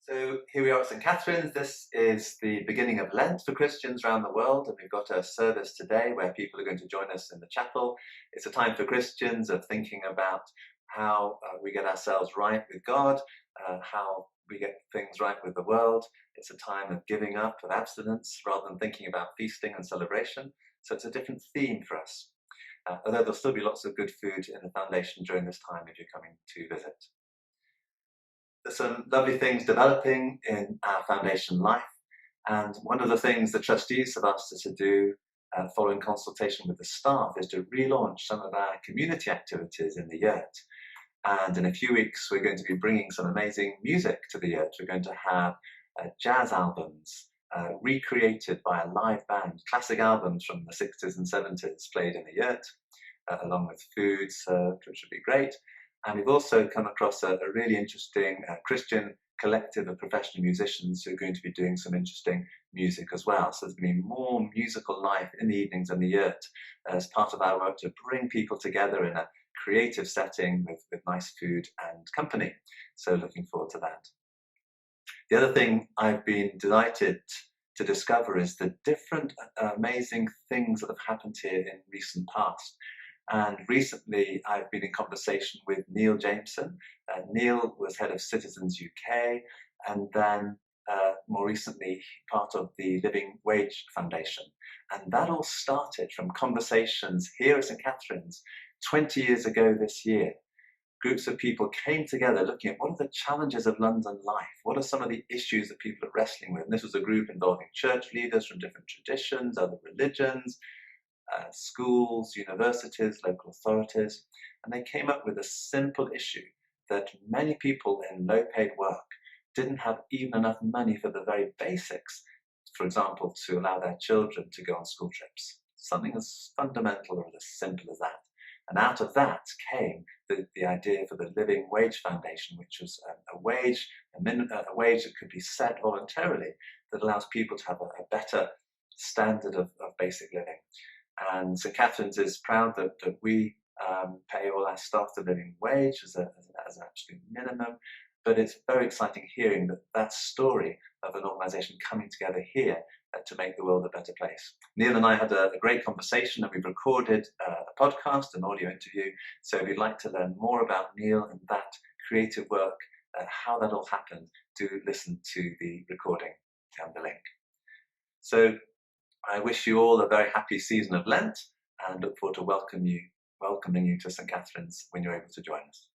So here we are at St.Katharine's. This is the beginning of Lent for Christians around the world, and we've got a service today where people are going to join us in the chapel. It's a time for Christians of thinking about how we get ourselves right with God, how we get things right with the world. It's a time of giving up, of abstinence, rather than thinking about feasting and celebration. So it's a different theme for us. Although there'll still be lots of good food in the foundation during this time if you're coming to visit. There's some lovely things developing in our foundation life, and one of the things the trustees have asked us to do, following consultation with the staff, is to relaunch some of our community activities in the yurt. And in a few weeks we're going to be bringing some amazing music to the yurt. We're going to have jazz albums recreated by a live band, classic albums from the 60s and 70s played in the yurt, along with food served, which would be great. And we've also come across a really interesting Christian collective of professional musicians who are going to be doing some interesting music as well. So there's going to be more musical life in the evenings in the yurt as part of our work to bring people together in a creative setting with nice food and company. So looking forward to that. The other thing I've been delighted to discover is the different amazing things that have happened here in recent past. And recently I've been in conversation with Neil Jameson. Neil was head of Citizens UK, and then more recently part of the Living Wage Foundation. And that all started from conversations here at St.Katharine's 20 years ago this year. Groups of people came together looking at what are the challenges of London life? What are some of the issues that people are wrestling with? And this was a group involving church leaders from different traditions, other religions, schools, universities, local authorities, and they came up with a simple issue that many people in low-paid work didn't have even enough money for the very basics, for example, to allow their children to go on school trips. Something as fundamental or as simple as that. And out of that came the idea for the Living Wage Foundation, which was a wage that could be set voluntarily that allows people to have a better standard of basic living. And St. Katharine's is proud that we pay all our staff the living wage as an absolute minimum, but it's very exciting hearing that story of an organisation coming together here to make the world a better place. Neil and I had a great conversation, and we've recorded a podcast, an audio interview, so if you'd like to learn more about Neil and that creative work, how that all happened, do listen to the recording and the link. So I wish you all a very happy season of Lent and look forward to welcoming you to St. Katharine's when you're able to join us.